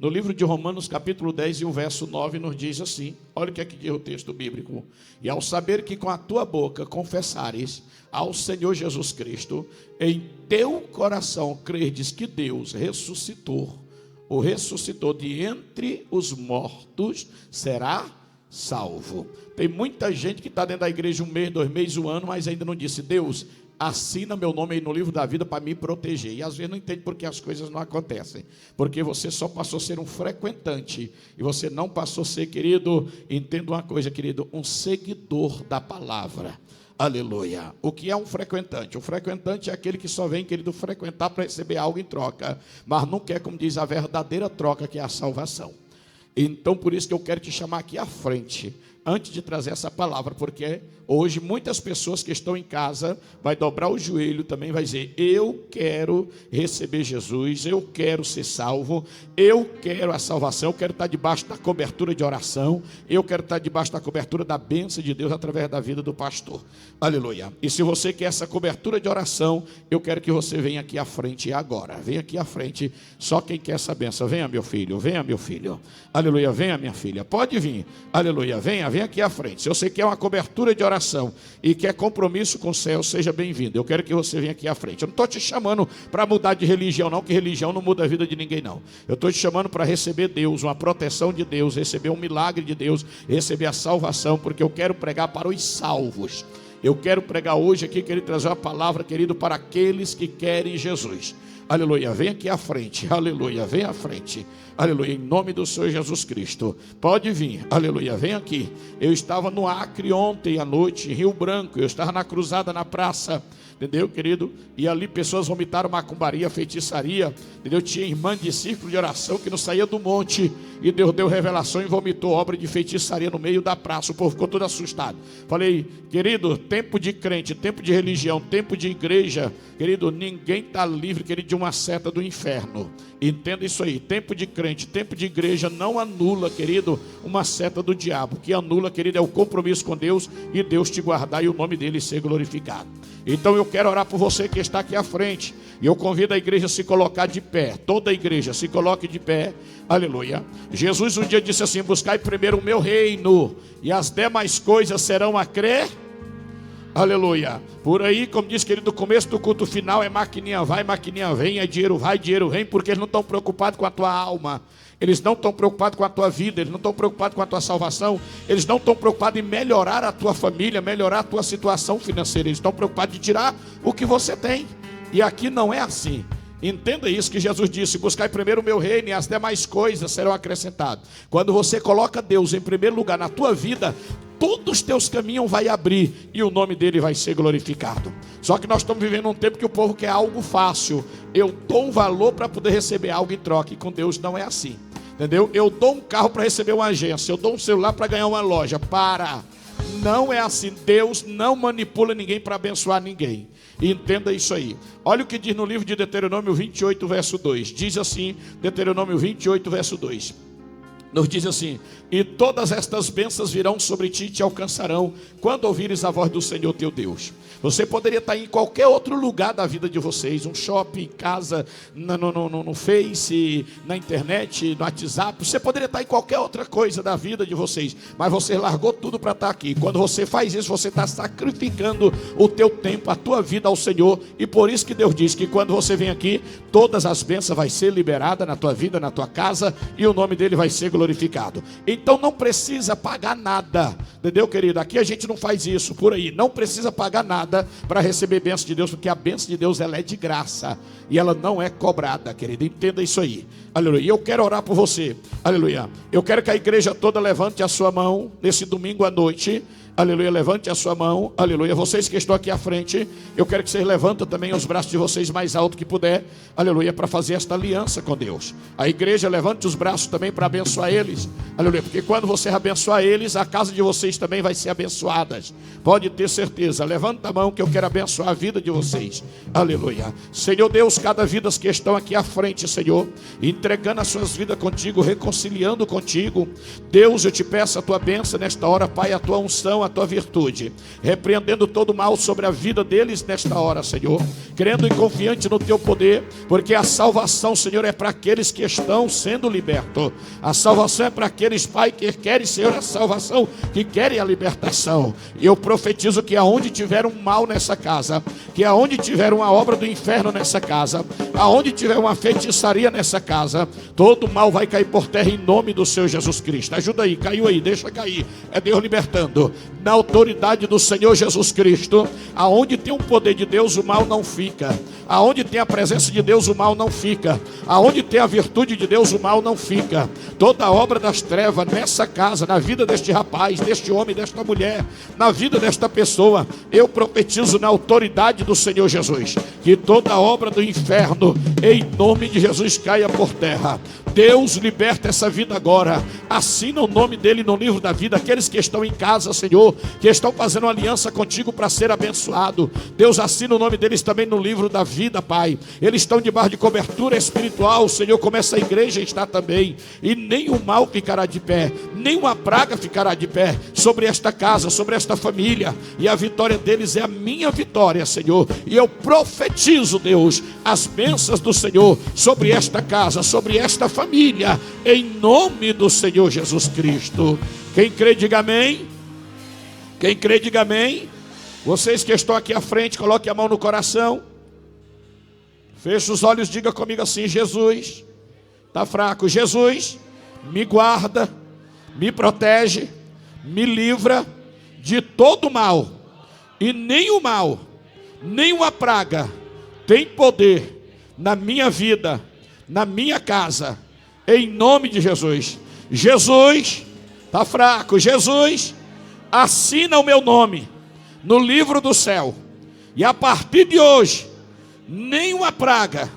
No livro de Romanos, capítulo 10 e o verso 9, nos diz assim, olha o que é que diz o texto bíblico. E ao saber que com a tua boca confessares ao Senhor Jesus Cristo, em teu coração credes que Deus ressuscitou de entre os mortos, será salvo. Tem muita gente que está dentro da igreja 1 mês, 2 meses, 1 ano, mas ainda não disse: Deus, assina meu nome aí no livro da vida para me proteger. E às vezes não entende porque as coisas não acontecem. Porque você só passou a ser um frequentante. E você não passou a ser, querido, entenda uma coisa, querido, um seguidor da palavra. Aleluia. O que é um frequentante? O frequentante é aquele que só vem, querido, frequentar para receber algo em troca. Mas não quer, como diz, a verdadeira troca, que é a salvação. Então, por isso que eu quero te chamar aqui à frente, antes de trazer essa palavra, porque hoje muitas pessoas que estão em casa vai dobrar o joelho também, vai dizer: eu quero receber Jesus, eu quero ser salvo, eu quero a salvação, eu quero estar debaixo da cobertura de oração, eu quero estar debaixo da cobertura da bênção de Deus através da vida do pastor. Aleluia. E se você quer essa cobertura de oração, eu quero que você venha aqui à frente agora. Venha aqui à frente, só quem quer essa bênção. Venha, meu filho, venha, meu filho. Aleluia, venha, minha filha, pode vir. Aleluia, venha aqui à frente. Se você quer uma cobertura de oração e quer compromisso com o céu, seja bem-vindo. Eu quero que você venha aqui à frente. Eu não estou te chamando para mudar de religião não, que religião não muda a vida de ninguém não. Eu estou te chamando para receber Deus, uma proteção de Deus, receber um milagre de Deus, receber a salvação, porque eu quero pregar para os salvos. Eu quero pregar hoje aqui, querido, trazer uma palavra, querido, para aqueles que querem Jesus. Aleluia, vem aqui à frente, aleluia, vem à frente, aleluia, em nome do Senhor Jesus Cristo, pode vir, aleluia, vem aqui. Eu estava no Acre ontem à noite, em Rio Branco, eu estava na cruzada na praça, entendeu, querido? E ali pessoas vomitaram macumbaria, feitiçaria, entendeu? Tinha irmã de círculo de oração que não saía do monte, e Deus deu revelação e vomitou obra de feitiçaria no meio da praça. O povo ficou todo assustado. Falei: querido, tempo de crente, tempo de religião, tempo de igreja, querido, ninguém está livre, querido, de uma seta do inferno. Entenda isso aí. Tempo de crente, tempo de igreja não anula, querido, uma seta do diabo. O que anula, querido, é o compromisso com Deus e Deus te guardar e o nome dele ser glorificado. Então eu quero orar por você que está aqui à frente. E eu convido a igreja a se colocar de pé. Toda a igreja se coloque de pé. Aleluia. Jesus um dia disse assim: buscai primeiro o meu reino, e as demais coisas serão acrescentadas. Aleluia. Por aí, como diz, querido, o começo do culto final é maquininha vai, maquininha vem, é dinheiro vai, dinheiro vem, porque eles não estão preocupados com a tua alma. Eles não estão preocupados com a tua vida, eles não estão preocupados com a tua salvação, eles não estão preocupados em melhorar a tua família, melhorar a tua situação financeira, eles estão preocupados em tirar o que você tem. E aqui não é assim. Entenda isso que Jesus disse: buscai primeiro o meu reino e as demais coisas serão acrescentadas. Quando você coloca Deus em primeiro lugar na tua vida, todos os teus caminhos vai abrir e o nome dele vai ser glorificado. Só que nós estamos vivendo um tempo que o povo quer algo fácil. Eu dou um valor para poder receber algo em troca, e com Deus não é assim, entendeu? Eu dou um carro para receber uma agência, eu dou um celular para ganhar uma loja. Não é assim. Deus não manipula ninguém para abençoar ninguém. Entenda isso aí. Olha o que diz no livro de Deuteronômio 28, verso 2. Diz assim, Deuteronômio 28, verso 2. Nos diz assim: e todas estas bênçãos virão sobre ti e te alcançarão quando ouvires a voz do Senhor teu Deus. Você poderia estar em qualquer outro lugar da vida de vocês, um shopping, em casa, no Face, na internet, no WhatsApp. Você poderia estar em qualquer outra coisa da vida de vocês, mas você largou tudo para estar aqui. Quando você faz isso, você está sacrificando o teu tempo, a tua vida ao Senhor. E por isso que Deus diz que quando você vem aqui, todas as bênçãos vai ser liberada na tua vida, na tua casa, e o nome dele vai ser glorificado. Então não precisa pagar nada, entendeu, querido? Aqui a gente não faz isso por aí. Não precisa pagar nada para receber bênção de Deus, porque a bênção de Deus, ela é de graça e ela não é cobrada, querido. Entenda isso aí. Aleluia. E eu quero orar por você. Aleluia. Eu quero que a igreja toda levante a sua mão nesse domingo à noite. Aleluia, levante a sua mão, aleluia. Vocês que estão aqui à frente, eu quero que vocês levantem também os braços de vocês mais alto que puder, aleluia, para fazer esta aliança com Deus. A igreja, levante os braços também para abençoar eles, aleluia, porque quando você abençoar eles, a casa de vocês também vai ser abençoada. Pode ter certeza. Levanta a mão que eu quero abençoar a vida de vocês, aleluia. Senhor Deus, cada vida que estão aqui à frente, Senhor, entregando as suas vidas contigo, reconciliando contigo, Deus, eu te peço a tua bênção nesta hora, Pai, a tua unção, unção, a tua virtude, repreendendo todo mal sobre a vida deles nesta hora, Senhor, crendo e confiante no teu poder, porque a salvação, Senhor, é para aqueles que estão sendo libertos. A salvação é para aqueles, Pai, que querem, Senhor, a salvação, que querem a libertação. E eu profetizo que aonde tiver um mal nessa casa, que aonde tiver uma obra do inferno nessa casa, aonde tiver uma feitiçaria nessa casa, todo mal vai cair por terra em nome do Senhor Jesus Cristo. Ajuda aí, caiu aí, deixa cair. É Deus libertando. Na autoridade do Senhor Jesus Cristo, aonde tem o poder de Deus, o mal não fica. Aonde tem a presença de Deus, o mal não fica. Aonde tem a virtude de Deus, o mal não fica. Toda obra das trevas nessa casa, na vida deste rapaz, deste homem, desta mulher, na vida desta pessoa, eu profetizo na autoridade do Senhor Jesus, que toda obra do inferno, em nome de Jesus, caia por terra. Deus liberta essa vida agora. Assina o nome dele no livro da vida. Aqueles que estão em casa, Senhor, que estão fazendo uma aliança contigo para ser abençoado, Deus assina o nome deles também no livro da vida, Pai. Eles estão debaixo de cobertura espiritual, Senhor, como essa igreja está também. E nenhum mal ficará de pé, nenhuma praga ficará de pé sobre esta casa, sobre esta família. E a vitória deles é a minha vitória, Senhor. E eu profetizo, Deus, as bênçãos do Senhor sobre esta casa, sobre esta família, em nome do Senhor Jesus Cristo. Quem crê, diga amém. Quem crê, diga amém. Vocês que estão aqui à frente, coloque a mão no coração, feche os olhos, diga comigo assim: Jesus, está fraco, Jesus, me guarda, me protege, me livra de todo mal, e nem o mal, nem uma praga tem poder na minha vida, na minha casa, em nome de Jesus. Jesus, está fraco, Jesus, assina o meu nome no livro do céu, e a partir de hoje, nenhuma praga,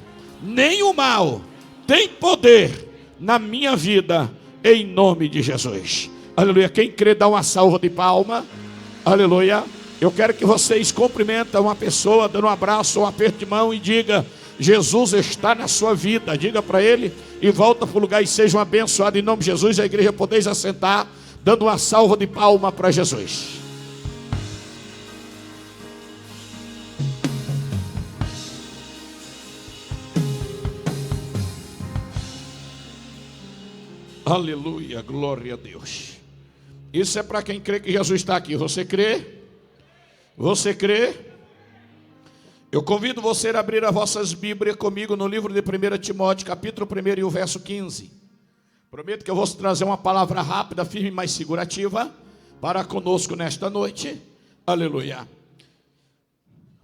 nenhum mal tem poder na minha vida, em nome de Jesus. Aleluia. Quem crê, dá uma salva de palma. Aleluia. Eu quero que vocês cumprimentem uma pessoa, dando um abraço, um aperto de mão, e diga: Jesus está na sua vida. Diga para ele, e volta para o lugar e sejam abençoados em nome de Jesus. A igreja podeis assentar, dando uma salva de palma para Jesus. Aleluia, glória a Deus. Isso é para quem crê que Jesus está aqui. Você crê? Você crê? Eu convido você a abrir as vossas Bíblias comigo no livro de 1 Timóteo, capítulo 1 e o verso 15. Prometo que eu vou trazer uma palavra rápida, firme, mas segurativa para conosco nesta noite. Aleluia.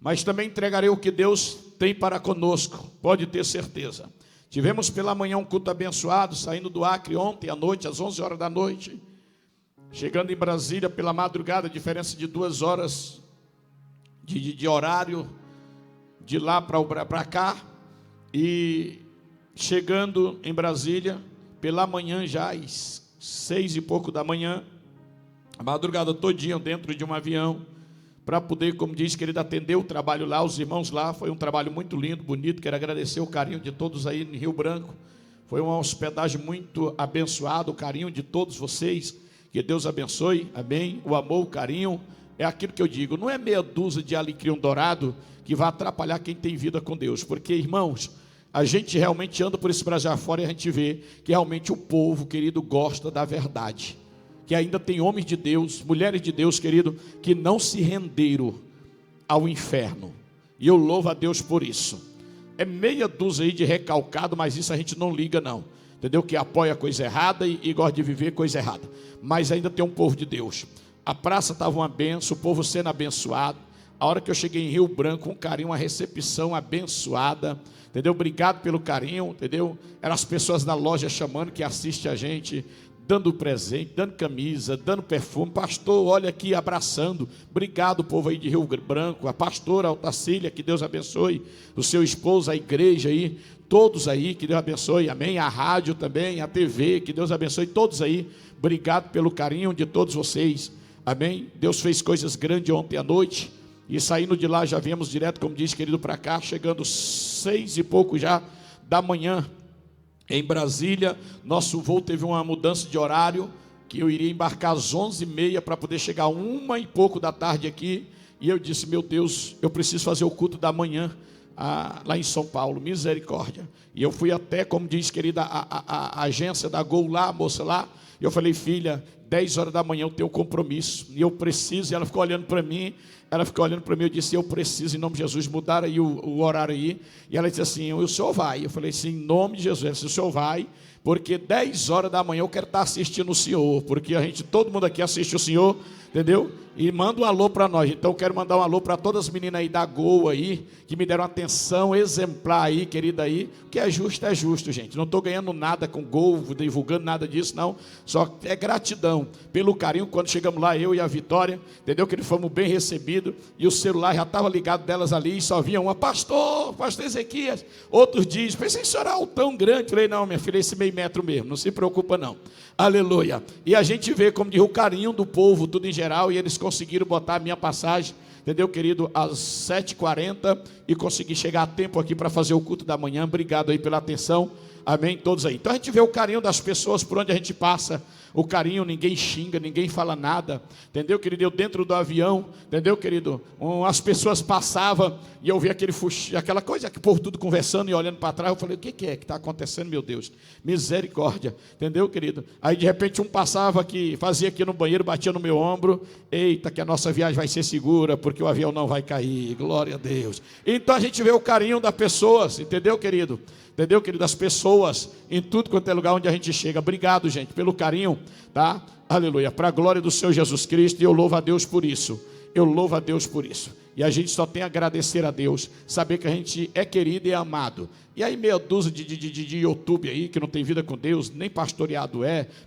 Mas também entregarei o que Deus tem para conosco, pode ter certeza. Tivemos pela manhã um culto abençoado, saindo do Acre ontem à noite, às 11 horas da noite. Chegando em Brasília pela madrugada, diferença de 2 horas de horário, de lá para cá. E chegando em Brasília pela manhã já, às 6 e pouco da manhã, a madrugada todinha dentro de um avião, para poder, como diz, querido, atender o trabalho lá, os irmãos lá. Foi um trabalho muito lindo, bonito. Quero agradecer o carinho de todos aí em Rio Branco. Foi uma hospedagem muito abençoada, o carinho de todos vocês. Que Deus abençoe, amém. O amor, o carinho, é aquilo que eu digo, não é meia dúzia de alecrim dourado que vai atrapalhar quem tem vida com Deus. Porque, irmãos, a gente realmente anda por esse Brasil afora e a gente vê que realmente o povo, querido, gosta da verdade. Que ainda tem homens de Deus, mulheres de Deus, querido, que não se renderam ao inferno. E eu louvo a Deus por isso. É meia dúzia aí de recalcado, mas isso a gente não liga não. Entendeu? Que apoia coisa errada e gosta de viver coisa errada. Mas ainda tem um povo de Deus. A praça estava uma benção, o povo sendo abençoado. A hora que eu cheguei em Rio Branco, um carinho, uma recepção abençoada. Entendeu? Obrigado pelo carinho, entendeu? Eram as pessoas da loja chamando, que assiste a gente, dando presente, dando camisa, dando perfume. Pastor, olha aqui, abraçando. Obrigado, povo aí de Rio Branco. A pastora Altacília, que Deus abençoe. O seu esposo, a igreja aí. Todos aí, que Deus abençoe. Amém. A rádio também, a TV, que Deus abençoe. Todos aí. Obrigado pelo carinho de todos vocês. Amém. Deus fez coisas grandes ontem à noite. E saindo de lá, já viemos direto, como diz, querido, para cá. Chegando 6 e pouco já da manhã. Em Brasília, nosso voo teve uma mudança de horário, que eu iria embarcar às 11h30 para poder chegar 1h e pouco da tarde aqui. E eu disse, meu Deus, eu preciso fazer o culto da manhã lá em São Paulo, misericórdia. E eu fui até, como diz querida, a agência da Gol lá, a moça lá. E eu falei, filha, 10 horas da manhã eu tenho compromisso, e eu preciso. E ela ficou olhando para mim, eu disse, eu preciso, em nome de Jesus, mudar aí o horário aí. E ela disse assim, o senhor vai? Eu falei assim, em nome de Jesus. Ela disse, o senhor vai, porque 10 horas da manhã eu quero estar assistindo o senhor, porque todo mundo aqui assiste o senhor, entendeu? E manda um alô para nós. Então eu quero mandar um alô para todas as meninas aí da Gol aí, que me deram atenção exemplar aí, querida aí. O que é justo, gente. Não estou ganhando nada com Gol, divulgando nada disso, não. Só é gratidão pelo carinho. Quando chegamos lá, eu e a Vitória, entendeu? Que eles fomos bem recebidos, e o celular já estava ligado delas ali, e só vinha uma, pastor Ezequias. Outros dizem, pensei, senhor é tão grande. Falei, não, minha filha, esse meio metro mesmo, não se preocupa não. Aleluia. E a gente vê, como diz, o carinho do povo, tudo em geral, e eles conseguiram botar a minha passagem, entendeu, querido, às 7h40, e consegui chegar a tempo aqui para fazer o culto da manhã. Obrigado aí pela atenção, amém, todos aí. Então a gente vê o carinho das pessoas por onde a gente passa, o carinho, ninguém xinga, ninguém fala nada, entendeu, querido? Eu dentro do avião, entendeu, querido? As pessoas passavam e eu vi aquela coisa, que o povo tudo conversando e olhando para trás. Eu falei, o que é que está acontecendo, meu Deus? Misericórdia, entendeu, querido? Aí de repente um passava aqui, fazia aqui no banheiro, batia no meu ombro, eita, que a nossa viagem vai ser segura, porque o avião não vai cair, glória a Deus. Então a gente vê o carinho das pessoas, entendeu, querido? Entendeu, querido? Das pessoas em tudo quanto é lugar onde a gente chega. Obrigado, gente, pelo carinho, tá? Aleluia, para a glória do Senhor Jesus Cristo, e eu louvo a Deus por isso. Eu louvo a Deus por isso. E a gente só tem a agradecer a Deus, saber que a gente é querido e é amado. E aí meia dúzia de YouTube aí, que não tem vida com Deus, nem pastoreado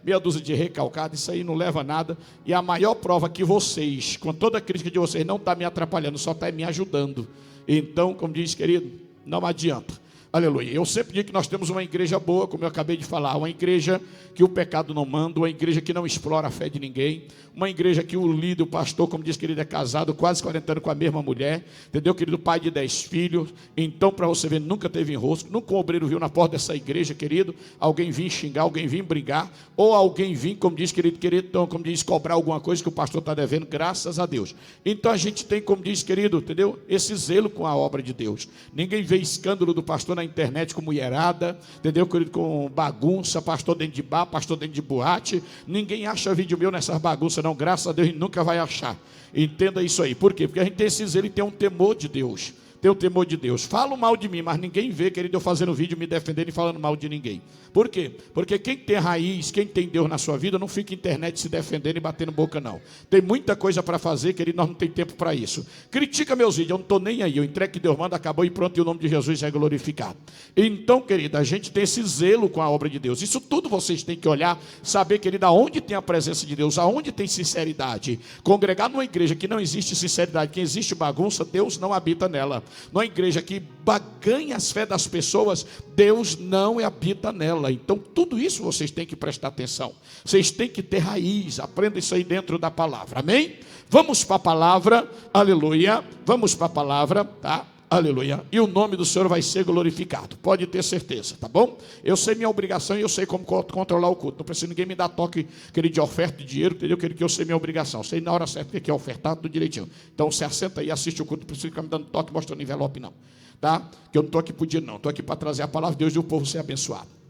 meia dúzia de recalcado, isso aí não leva a nada. E a maior prova que vocês, com toda a crítica de vocês, não está me atrapalhando, só está me ajudando. Então, como diz, querido, não adianta. Aleluia. Eu sempre digo que nós temos uma igreja boa, como eu acabei de falar, uma igreja que o pecado não manda, uma igreja que não explora a fé de ninguém, uma igreja que o líder, o pastor, como diz que ele é casado, quase 40 anos com a mesma mulher, entendeu, querido? Pai de 10 filhos, então para você ver, nunca teve enrosco, nunca um obreiro viu na porta dessa igreja, querido, alguém vir xingar, alguém vir brigar, ou alguém vir, como diz, querido, então, como diz, cobrar alguma coisa que o pastor está devendo, graças a Deus. Então a gente tem, como diz, querido, entendeu, esse zelo com a obra de Deus. Ninguém vê escândalo do pastor na internet com mulherada, entendeu, querido, com bagunça, pastor dentro de bar, pastor dentro de boate. Ninguém acha vídeo meu nessas bagunças não, graças a Deus, e nunca vai achar. Entenda isso aí. Por quê? Porque a gente tem esse zelo e tem um temor de Deus. Tem o temor de Deus. Falam mal de mim, mas ninguém vê, querido, eu fazendo vídeo, me defendendo e falando mal de ninguém. Por quê? Porque quem tem raiz, quem tem Deus na sua vida, não fica na internet se defendendo e batendo boca, não. Tem muita coisa para fazer, querido, nós não temos tempo para isso. Critica meus vídeos, eu não estou nem aí. Eu entrego que Deus manda, acabou e pronto, e o nome de Jesus é glorificado. Então, querido, a gente tem esse zelo com a obra de Deus. Isso tudo vocês têm que olhar, saber, querido, aonde tem a presença de Deus, aonde tem sinceridade. Congregar numa igreja que não existe sinceridade, que existe bagunça, Deus não habita nela. Numa igreja que baganha as fé das pessoas, Deus não habita nela. Então tudo isso vocês têm que prestar atenção, vocês têm que ter raiz. Aprenda isso aí dentro da palavra, amém? Vamos para a palavra, aleluia. Vamos para a palavra, tá? Aleluia. E o nome do Senhor vai ser glorificado, pode ter certeza, tá bom? Eu sei minha obrigação e eu sei como controlar o culto. Não precisa ninguém me dar toque, querido, de oferta de dinheiro, entendeu? Querido, que eu sei minha obrigação, sei na hora certa o que é ofertar, tudo direitinho. Então se assenta aí, assiste o culto, não precisa ficar me dando toque, mostrando envelope não, tá? Que eu não estou aqui por dinheiro não, estou aqui para trazer a palavra de Deus e o povo ser abençoado.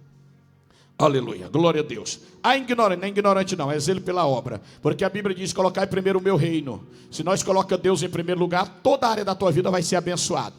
Aleluia, glória a Deus. Ignorante, não é ignorante não, é zelo pela obra. Porque a Bíblia diz, colocai primeiro o meu reino. Se nós colocamos Deus em primeiro lugar, toda a área da tua vida vai ser abençoada.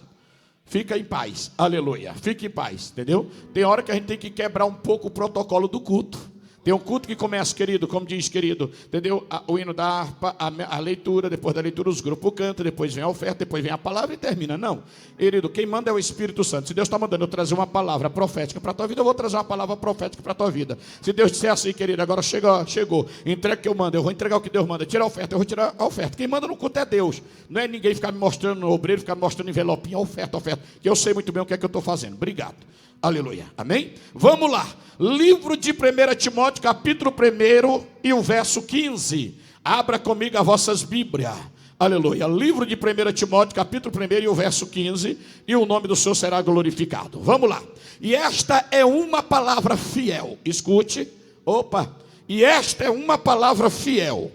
Fica em paz, aleluia, fique em paz, entendeu? Tem hora que a gente tem que quebrar um pouco o protocolo do culto. Tem um culto que começa, querido, como diz, querido, entendeu? O hino da harpa, a leitura, depois da leitura os grupos cantam, depois vem a oferta, depois vem a palavra e termina. Não, querido, quem manda é o Espírito Santo. Se Deus está mandando eu trazer uma palavra profética para a tua vida, eu vou trazer uma palavra profética para a tua vida. Se Deus disser assim, querido, agora chegou, entrega o que eu mando, eu vou entregar o que Deus manda. Tira a oferta, eu vou tirar a oferta. Quem manda no culto é Deus. Não é ninguém ficar me mostrando no obreiro, ficar me mostrando envelopinho, oferta, que eu sei muito bem o que é que eu estou fazendo. Obrigado. Aleluia, amém? Vamos lá, livro de 1 Timóteo, capítulo 1 e o verso 15. Abra comigo as vossas Bíblias. Aleluia, livro de 1 Timóteo, capítulo 1 e o verso 15. E o nome do Senhor será glorificado. Vamos lá, e esta é uma palavra fiel. Escute, opa, E esta é uma palavra fiel.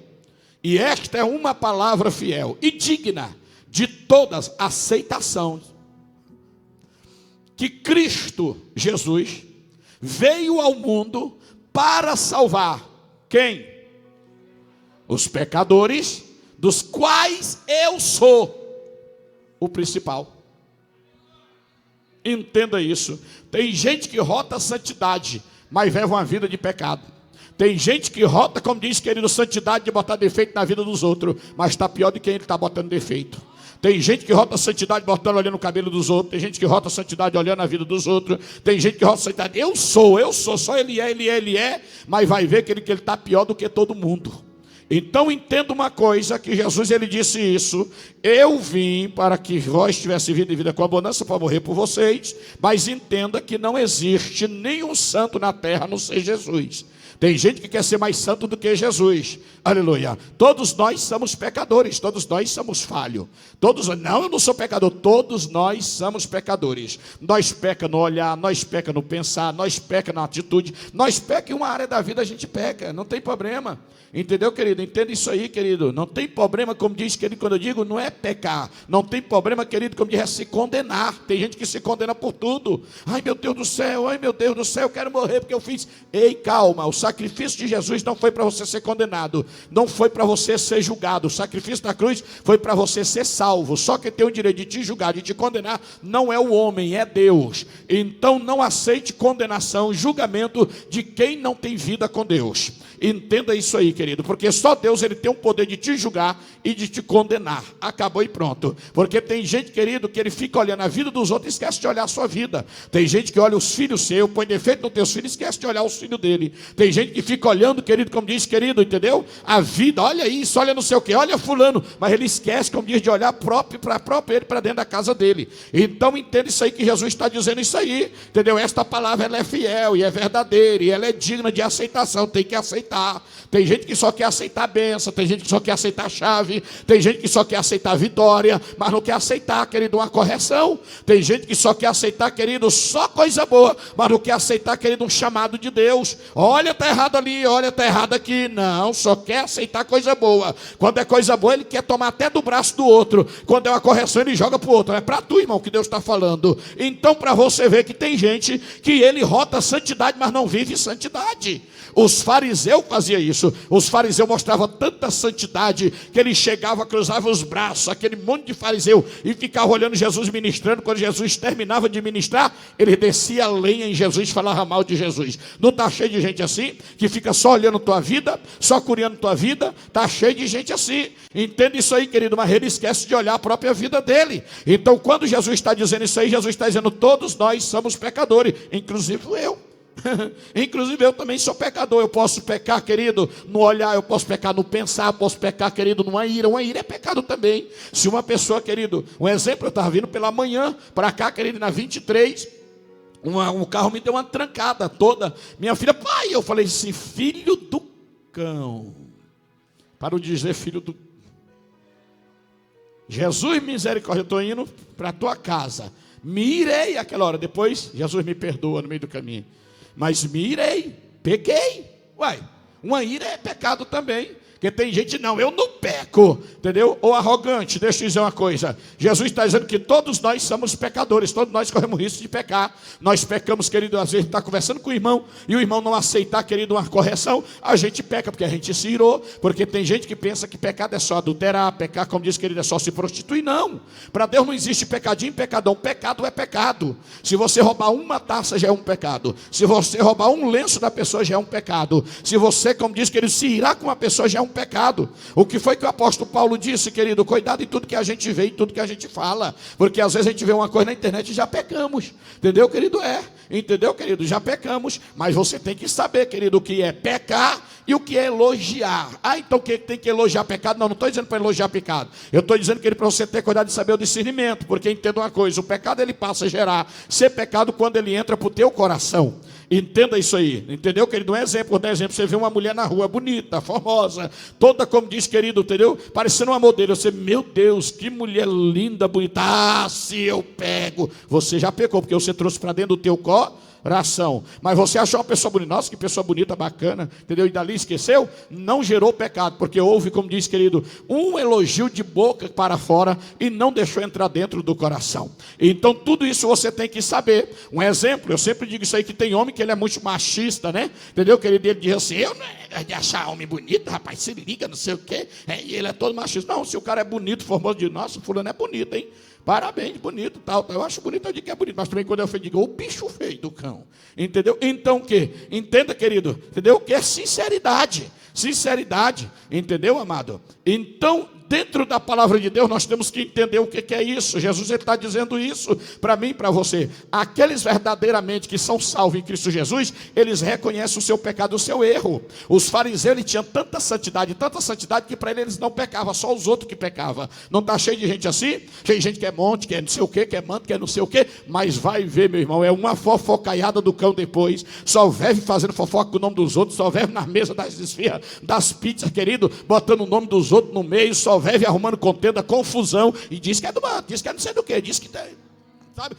E esta é uma palavra fiel e digna de todas aceitação. Que Cristo Jesus veio ao mundo para salvar quem? Os pecadores, dos quais eu sou o principal. Entenda isso. Tem gente que rota a santidade, mas leva uma vida de pecado. Tem gente que rota, como diz querido, santidade de botar defeito na vida dos outros, mas está pior do que ele está botando defeito. Tem gente que rota a santidade botando, olhando o cabelo dos outros. Tem gente que rota a santidade olhando a vida dos outros. Tem gente que rota a santidade, eu sou, só ele é, mas vai ver que ele está pior do que todo mundo. Então entenda uma coisa, que Jesus ele disse isso: eu vim para que vós tivesse vida e vida com abundância, para morrer por vocês, mas entenda que não existe nenhum santo na terra a não ser Jesus. Tem gente que quer ser mais santo do que Jesus. Aleluia. Todos nós somos pecadores, todos nós somos falhos. Não, eu não sou pecador, todos nós somos pecadores. Nós peca no olhar, nós peca no pensar, nós peca na atitude, nós peca em uma área da vida, a gente peca, não tem problema. Entendeu, querido? Entenda isso aí, querido. Não tem problema, como diz, querido, quando eu digo, não é pecar. Não tem problema, querido, como diz, é se condenar. Tem gente que se condena por tudo. Ai, meu Deus do céu, eu quero morrer porque eu fiz. Ei, calma, o sacrifício de Jesus não foi para você ser condenado. Não foi para você ser julgado. O sacrifício da cruz foi para você ser salvo. Só quem tem o direito de te julgar, de te condenar, não é o homem, é Deus. Então não aceite condenação, julgamento de quem não tem vida com Deus. Entenda isso aí, querido, porque só Deus ele tem o poder de te julgar e de te condenar. Acabou e pronto. Porque tem gente, querido, que ele fica olhando a vida dos outros e esquece de olhar a sua vida. Tem gente que olha os filhos seus, põe defeito nos teus filhos e esquece de olhar os filhos dele. Tem gente que fica olhando, querido, como diz, querido, entendeu? A vida, olha isso, olha não sei o que, olha fulano, mas ele esquece, como diz, de olhar próprio ele para dentro da casa dele. Então entenda isso aí, que Jesus está dizendo isso aí, entendeu? Esta palavra ela é fiel e é verdadeira e ela é digna de aceitação, tem que aceitar. Tem gente que só quer aceitar a bênção, tem gente que só quer aceitar a chave, tem gente que só quer aceitar a vitória, mas não quer aceitar, querido, uma correção. Tem gente que só quer aceitar, querido, só coisa boa, mas não quer aceitar, querido, um chamado de Deus. Olha, está errado ali, olha, está errado aqui. Não, só quer aceitar coisa boa. Quando é coisa boa, ele quer tomar até do braço do outro. Quando é uma correção, ele joga para o outro. É para tu, irmão, que Deus está falando. Então, para você ver que tem gente que ele rota a santidade, mas não vive santidade. Os fariseus faziam isso. Os fariseus mostravam tanta santidade que ele chegava, cruzava os braços, aquele monte de fariseu, e ficava olhando Jesus ministrando. Quando Jesus terminava de ministrar, ele descia a lenha em Jesus e falava mal de Jesus. Não está cheio de gente assim, que fica só olhando tua vida, só curiando tua vida? Está cheio de gente assim. Entende isso aí, querido, mas ele esquece de olhar a própria vida dele. Então, quando Jesus está dizendo isso aí, Jesus está dizendo, todos nós somos pecadores, inclusive eu. Inclusive eu também sou pecador. Eu posso pecar, querido, no olhar, eu posso pecar no pensar, eu posso pecar, querido, numa ira. Uma ira é pecado também. Se uma pessoa, querido, um exemplo, eu estava vindo pela manhã para cá, querido, na 23, um carro me deu uma trancada toda. Minha filha, pai, eu falei assim, filho do cão, para não dizer filho do Jesus, misericórdia, eu estou indo para a tua casa, me irei àquela hora. Depois Jesus me perdoa no meio do caminho, mas me irei, pequei. Uai, uma ira é pecado também. Porque tem gente, não, eu não peco, entendeu? Ou arrogante. Deixa eu dizer uma coisa, Jesus está dizendo que todos nós somos pecadores, todos nós corremos risco de pecar. Nós pecamos, querido, às vezes está conversando com o irmão, e o irmão não aceitar, querido, uma correção, a gente peca, porque a gente se irou. Porque tem gente que pensa que pecado é só adulterar, pecar, como diz, querido, é só se prostituir. Não, para Deus não existe pecadinho e pecadão. Pecado é pecado. Se você roubar uma taça, já é um pecado. Se você roubar um lenço da pessoa, já é um pecado. Se você, como diz, querido, se irar com uma pessoa, já é um pecado. O que foi que o apóstolo Paulo disse, querido? Cuidado em tudo que a gente vê e tudo que a gente fala, porque às vezes a gente vê uma coisa na internet e já pecamos, entendeu, querido? Entendeu, querido? Já pecamos, mas você tem que saber, querido, o que é pecar e o que é elogiar. Então que tem que elogiar pecado? Não estou dizendo para elogiar pecado, eu estou dizendo, querido, para você ter cuidado de saber o discernimento, porque entenda uma coisa, o pecado ele passa a gerar ser pecado quando ele entra para o teu coração. Entenda isso aí, entendeu, querido? Um exemplo, você vê uma mulher na rua, bonita, formosa, toda como diz, querido, entendeu? Parecendo uma modelo, você, meu Deus, que mulher linda, bonita, se eu pego, você já pecou, porque você trouxe para dentro do teu coração. Mas você achou uma pessoa bonita, nossa, que pessoa bonita, bacana, entendeu? E dali esqueceu, não gerou pecado, porque houve, como diz, querido, um elogio de boca para fora e não deixou entrar dentro do coração. Então tudo isso você tem que saber. Um exemplo, eu sempre digo isso aí, que tem homem que ele é muito machista, né? Entendeu? Que ele diz assim, eu não é de achar homem bonito, rapaz, se liga, não sei o quê, e ele é todo machista. Não, se o cara é bonito, formoso, de nossa, fulano é bonito, hein? Parabéns, bonito, tal. Eu acho bonito, eu digo que é bonito. Mas também quando eu digo, o bicho feio do cão. Entendeu? Então o quê? Entenda, querido. Entendeu? O que é sinceridade. Sinceridade. Entendeu, amado? Então, dentro da palavra de Deus, nós temos que entender o que é isso. Jesus está dizendo isso para mim e para você. Aqueles verdadeiramente que são salvos em Cristo Jesus, eles reconhecem o seu pecado, o seu erro. Os fariseus, eles tinham tanta santidade, que para eles não pecavam, só os outros que pecavam. Não está cheio de gente assim? Cheio de gente que é monte, que é não sei o que, que é manto, que é não sei o que. Mas vai ver, meu irmão, é uma fofocaiada do cão depois. Só vive fazendo fofoca com o nome dos outros, só vive na mesa das esfirras, das pizzas, querido, botando o nome dos outros no meio, só vive arrumando contenda, confusão, e diz que é do manto, diz que é não sei do que, diz que tem, sabe?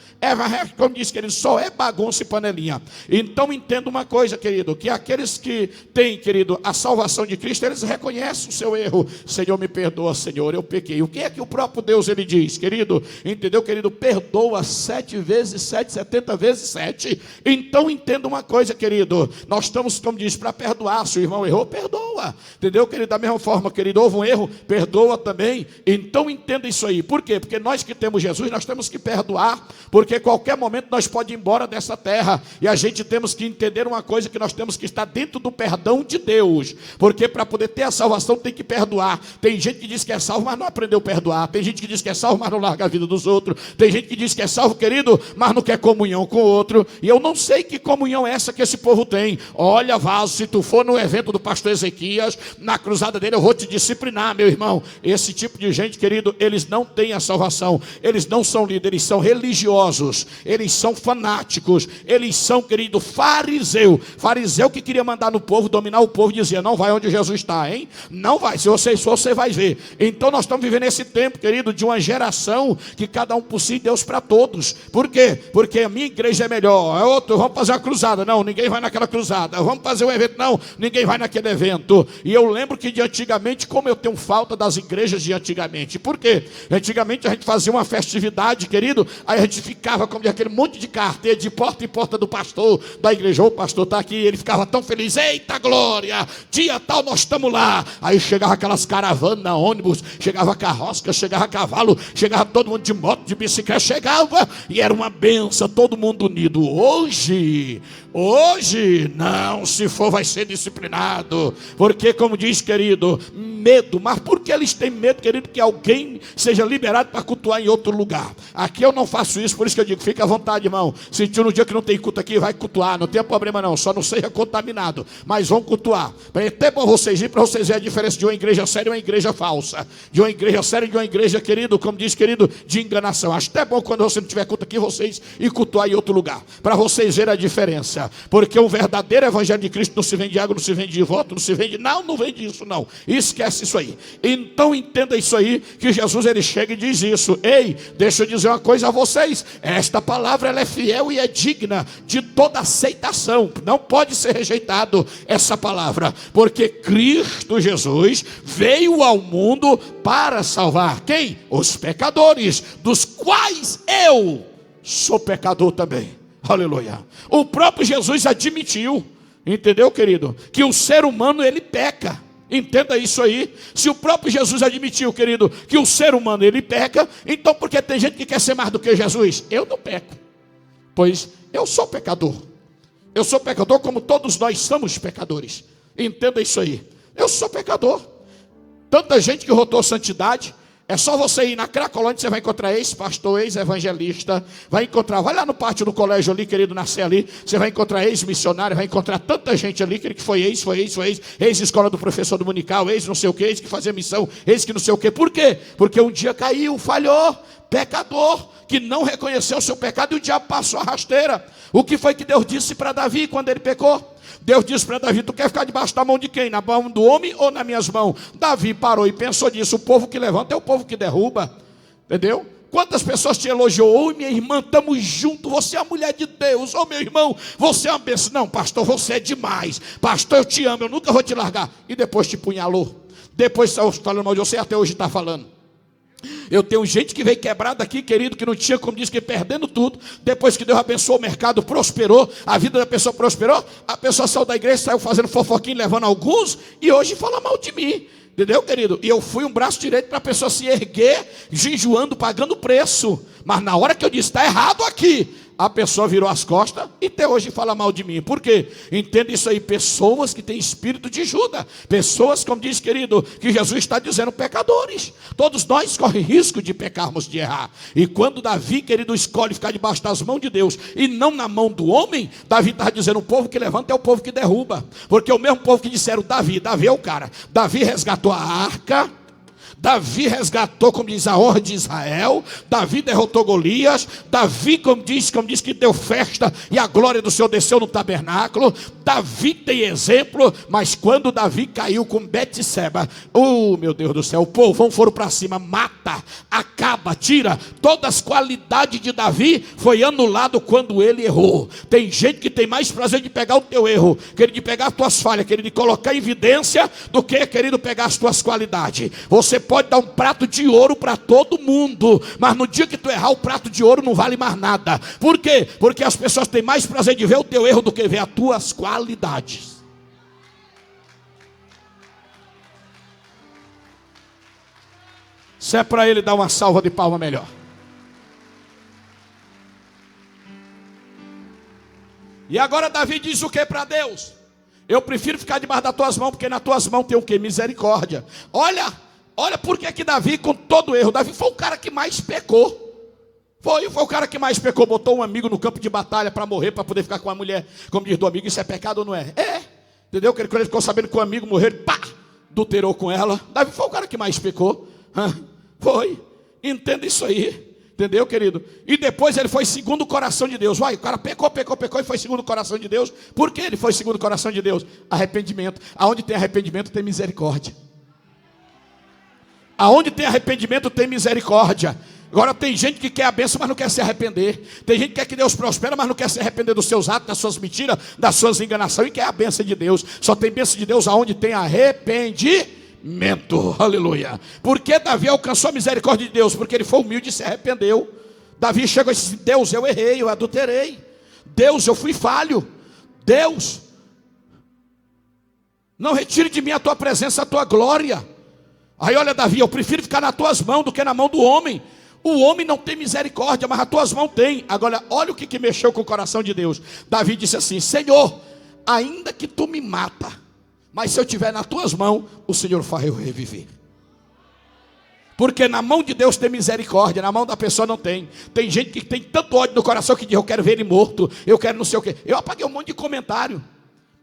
Como diz, querido, só é bagunça e panelinha. Então entenda uma coisa, querido, que aqueles que têm, querido, a salvação de Cristo, eles reconhecem o seu erro. Senhor, me perdoa, Senhor, eu pequei. O que é que o próprio Deus, ele diz, querido? Entendeu, querido? Perdoa 7 vezes 7, 70 vezes 7. Então entenda uma coisa, querido, nós estamos, como diz, para perdoar. Se o irmão errou, perdoa. Entendeu, querido? Da mesma forma, querido, houve um erro, perdoa também. Então entenda isso aí. Por quê? Porque nós que temos Jesus, nós temos que perdoar, porque qualquer momento nós podemos ir embora dessa terra, e a gente temos que entender uma coisa, que nós temos que estar dentro do perdão de Deus, porque para poder ter a salvação tem que perdoar. Tem gente que diz que é salvo, mas não aprendeu a perdoar. Tem gente que diz que é salvo, mas não larga a vida dos outros. Tem gente que diz que é salvo, querido, mas não quer comunhão com o outro. E eu não sei que comunhão é essa que esse povo tem. Olha, vaso, se tu for no evento do pastor Ezequias, na cruzada dele, eu vou te disciplinar, meu irmão. Esse tipo de gente, querido, eles não têm a salvação. Eles não são líderes, eles são religiosos, eles são fanáticos, eles são, querido, fariseu que queria mandar no povo, dominar o povo, dizia, não vai onde Jesus está, hein? Não vai, se você for, você vai ver. Então nós estamos vivendo esse tempo, querido, de uma geração que cada um por si, Deus para todos. Por quê? Porque a minha igreja é melhor, é outro, vamos fazer uma cruzada, não, ninguém vai naquela cruzada, vamos fazer um evento, não, ninguém vai naquele evento. E eu lembro que de antigamente, como eu tenho falta das igrejas de antigamente. Por quê? Antigamente a gente fazia uma festividade, querido, aí a gente ficava como aquele monte de carteira de porta em porta do pastor da igreja. O pastor está aqui, ele ficava tão feliz, eita glória, dia tal nós estamos lá. Aí chegava aquelas caravanas, ônibus, chegava carrosca, chegava cavalo, chegava todo mundo de moto, de bicicleta, chegava e era uma benção, todo mundo unido. Hoje, não, se for vai ser disciplinado, porque como diz, querido, medo. Mas por que eles têm medo, querido, que alguém seja liberado para cultuar em outro lugar? Aqui eu não faço isso, por isso que eu digo, fica à vontade, irmão. Se no dia que não tem culto aqui, vai cultuar, não tem problema não, só não seja contaminado, mas vão cultuar. É até para vocês ir, para vocês verem a diferença de uma igreja séria e uma igreja falsa, de uma igreja séria e de uma igreja, querido, como diz, querido, de enganação. Acho até bom quando você não tiver culto aqui, vocês ir cultuar em outro lugar, para vocês verem a diferença, porque o verdadeiro evangelho de Cristo não se vende de água, não se vende de voto, não se vende, não vende isso não, esquece isso aí. Então entenda isso aí, que Jesus ele chega e diz isso. Ei, deixa eu dizer uma coisa a vocês, esta palavra ela é fiel e é digna de toda aceitação, não pode ser rejeitado essa palavra, porque Cristo Jesus veio ao mundo para salvar quem? Os pecadores, dos quais eu sou pecador também. Aleluia. O próprio Jesus admitiu, entendeu, querido, que o ser humano ele peca. Entenda isso aí. Se o próprio Jesus admitiu, querido, que o ser humano ele peca, então por que tem gente que quer ser mais do que Jesus? Eu não peco, pois eu sou pecador. Eu sou pecador como todos nós somos pecadores. Entenda isso aí. Eu sou pecador. Tanta gente que rotou santidade. É só você ir na Cracolândia, você vai encontrar ex-pastor, ex-evangelista, vai lá no pátio do colégio ali, querido, nascer ali, você vai encontrar ex-missionário, vai encontrar tanta gente ali, querido, que foi ex-escola do professor dominical, ex não sei o que, ex que fazia missão, ex que não sei o que. Por quê? Porque um dia caiu, falhou, pecador, que não reconheceu o seu pecado e o diabo passou a rasteira. O que foi que Deus disse para Davi quando ele pecou? Deus disse para Davi, tu quer ficar debaixo da mão de quem? Na mão do homem ou nas minhas mãos? Davi parou e pensou nisso, o povo que levanta é o povo que derruba, entendeu? Quantas pessoas te elogiou? Oi, minha irmã, estamos juntos, você é a mulher de Deus. Ô, meu irmão, você é uma bênção. Não, pastor, você é demais. Pastor, eu te amo, eu nunca vou te largar. E depois te punhalou. Depois saiu falando mal de você, até hoje está falando. Eu tenho gente que veio quebrada aqui, querido, que não tinha, como diz, que perdendo tudo. Depois que Deus abençoou, o mercado prosperou, a vida da pessoa prosperou. A pessoa saiu da igreja, saiu fazendo fofoquinha, levando alguns, e hoje fala mal de mim. Entendeu, querido? E eu fui um braço direito para a pessoa se erguer, jejuando, pagando preço. Mas na hora que eu disse, está errado aqui, a pessoa virou as costas e até hoje fala mal de mim. Por quê? Entenda isso aí, pessoas que têm espírito de Judas. Pessoas, como diz, querido, que Jesus está dizendo, pecadores. Todos nós corremos risco de pecarmos, de errar. E quando Davi, querido, escolhe ficar debaixo das mãos de Deus e não na mão do homem, Davi está dizendo, o povo que levanta é o povo que derruba. Porque o mesmo povo que disseram, Davi é o cara. Davi resgatou a arca. Davi resgatou, como diz, a honra de Israel. Davi derrotou Golias. Davi, como diz que deu festa e a glória do Senhor desceu no tabernáculo. Davi tem exemplo, mas quando Davi caiu com Betseba, oh meu Deus do céu, o povão foram para cima, mata, acaba, tira. Todas as qualidades de Davi foi anulado quando ele errou. Tem gente que tem mais prazer de pegar o teu erro, querido, de pegar as tuas falhas, querido, de colocar em evidência, do que, querido, pegar as tuas qualidades. Você pode dar um prato de ouro para todo mundo, mas no dia que tu errar, o prato de ouro não vale mais nada. Por quê? Porque as pessoas têm mais prazer de ver o teu erro do que ver as tuas qualidades. Se é para ele dar uma salva de palma, melhor. E agora Davi diz o que para Deus? Eu prefiro ficar debaixo das tuas mãos, porque nas tuas mãos tem o que? Misericórdia. Olha por que Davi, com todo erro, Davi foi o cara que mais pecou. Foi o cara que mais pecou, botou um amigo no campo de batalha para morrer, para poder ficar com a mulher, como diz do amigo, isso é pecado ou não é? É, entendeu? Quando ele ficou sabendo que o amigo morreu, ele pá, adulterou com ela. Davi foi o cara que mais pecou. Foi, entenda isso aí, entendeu, querido? E depois ele foi segundo o coração de Deus. Vai, o cara pecou e foi segundo o coração de Deus. Por que ele foi segundo o coração de Deus? Arrependimento. Aonde tem arrependimento tem misericórdia. Aonde tem arrependimento tem misericórdia. Agora tem gente que quer a bênção, mas não quer se arrepender. Tem gente que quer que Deus prospere, mas não quer se arrepender dos seus atos, das suas mentiras, das suas enganações, e quer a bênção de Deus. Só tem bênção de Deus aonde tem arrependimento. Aleluia. Por que Davi alcançou a misericórdia de Deus? Porque ele foi humilde e se arrependeu. Davi chegou e disse, Deus, eu errei, eu adulterei. Deus, eu fui falho. Deus, não retire de mim a tua presença, a tua glória. Aí olha, Davi, eu prefiro ficar nas tuas mãos do que na mão do homem. O homem não tem misericórdia, mas as tuas mãos tem. Agora, olha o que mexeu com o coração de Deus. Davi disse assim, Senhor, ainda que tu me mata, mas se eu estiver nas tuas mãos, o Senhor faz eu reviver. Porque na mão de Deus tem misericórdia, na mão da pessoa não tem. Tem gente que tem tanto ódio no coração que diz, eu quero ver ele morto, eu quero não sei o quê. Eu apaguei um monte de comentário.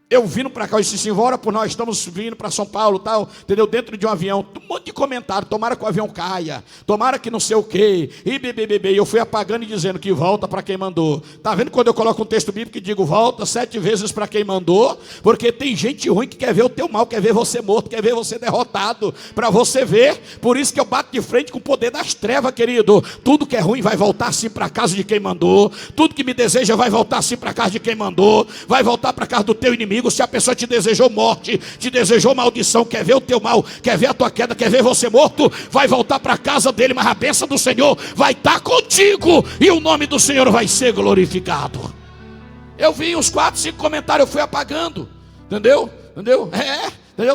Eu vindo para cá, eu disse assim, ora por nós, estamos vindo para São Paulo, tal, entendeu? Dentro de um avião, um monte de comentário, tomara que o avião caia, tomara que não sei o quê, e eu fui apagando e dizendo que volta para quem mandou. Está vendo quando eu coloco um texto bíblico e digo, volta 7 vezes para quem mandou? Porque tem gente ruim que quer ver o teu mal, quer ver você morto, quer ver você derrotado, para você ver. Por isso que eu bato de frente com o poder das trevas, querido. Tudo que é ruim vai voltar assim para a casa de quem mandou, tudo que me deseja vai voltar assim para a casa de quem mandou, vai voltar para a casa do teu inimigo. Se a pessoa te desejou morte, te desejou maldição, quer ver o teu mal, quer ver a tua queda, quer ver você morto, vai voltar para a casa dele, mas a bênção do Senhor vai estar contigo e o nome do Senhor vai ser glorificado. Eu vi uns 4, 5 comentários, eu fui apagando, entendeu? Entendeu?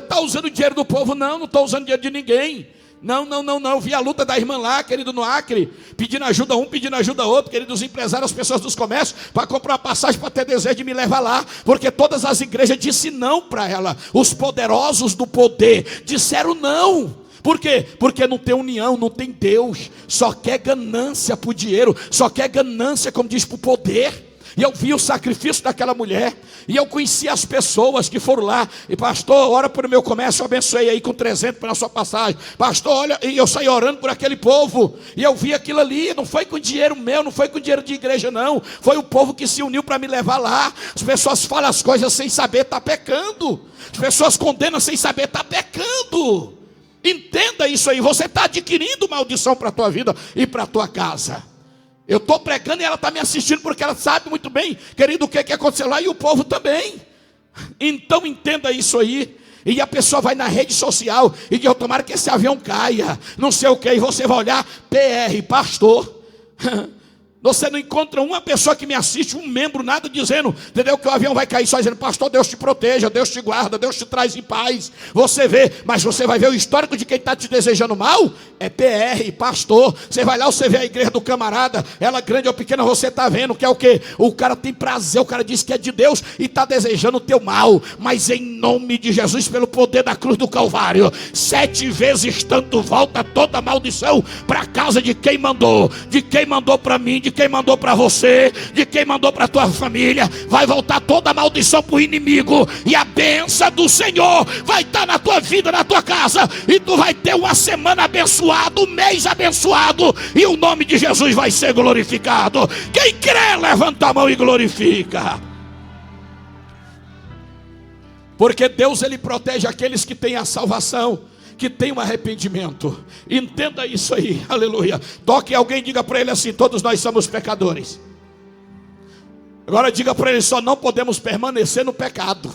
Tá usando o dinheiro do povo? Não estou usando dinheiro de ninguém. Não, eu vi a luta da irmã lá, querido, no Acre, pedindo ajuda um, pedindo ajuda outro, querido, os empresários, as pessoas dos comércios, para comprar uma passagem, para ter desejo de me levar lá, porque todas as igrejas disseram não para ela, os poderosos do poder disseram não. Por quê? Porque não tem união, não tem Deus, só quer ganância para o dinheiro, só quer ganância, como diz, para o poder. E eu vi o sacrifício daquela mulher, e eu conheci as pessoas que foram lá, e pastor, ora por meu comércio, eu abençoei aí com 300 pela sua passagem, pastor, olha, e eu saí orando por aquele povo, e eu vi aquilo ali, não foi com dinheiro meu, não foi com dinheiro de igreja não, foi o povo que se uniu para me levar lá. As pessoas falam as coisas sem saber, está pecando, as pessoas condenam sem saber, está pecando. Entenda isso aí, você está adquirindo maldição para a tua vida e para a tua casa. Eu estou pregando e ela está me assistindo porque ela sabe muito bem, querido, o que aconteceu lá, e o povo também. Então entenda isso aí. E a pessoa vai na rede social e diz: tomara que esse avião caia, não sei o que, e você vai olhar, PR, pastor. Você não encontra uma pessoa que me assiste, um membro, nada dizendo, entendeu, que o avião vai cair, só dizendo: pastor, Deus te proteja, Deus te guarda, Deus te traz em paz. Você vê, mas você vai ver o histórico de quem está te desejando mal, é PR, pastor. Você vai lá, você vê a igreja do camarada, ela grande ou pequena, você está vendo que é o quê? O cara tem prazer, o cara diz que é de Deus e está desejando o teu mal. Mas em nome de Jesus, pelo poder da cruz do Calvário, 7 vezes tanto volta toda maldição para a casa de quem mandou para mim, de quem mandou para você, de quem mandou para a tua família. Vai voltar toda a maldição para o inimigo, e a bênção do Senhor vai estar na tua vida, na tua casa, e tu vai ter uma semana abençoada, um mês abençoado, e o nome de Jesus vai ser glorificado. Quem crê, levanta a mão e glorifica. Porque Deus, ele protege aqueles que têm a salvação, que tem um arrependimento. Entenda isso aí, aleluia. Toque alguém, diga para ele assim: todos nós somos pecadores. Agora diga para ele: só não podemos permanecer no pecado.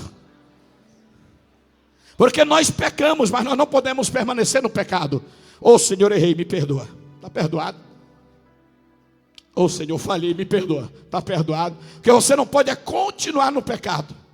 Porque nós pecamos, mas nós não podemos permanecer no pecado. Ô Senhor, errei, me perdoa. Está perdoado? Ô Senhor, falhei, me perdoa. Está perdoado? Porque você não pode continuar no pecado.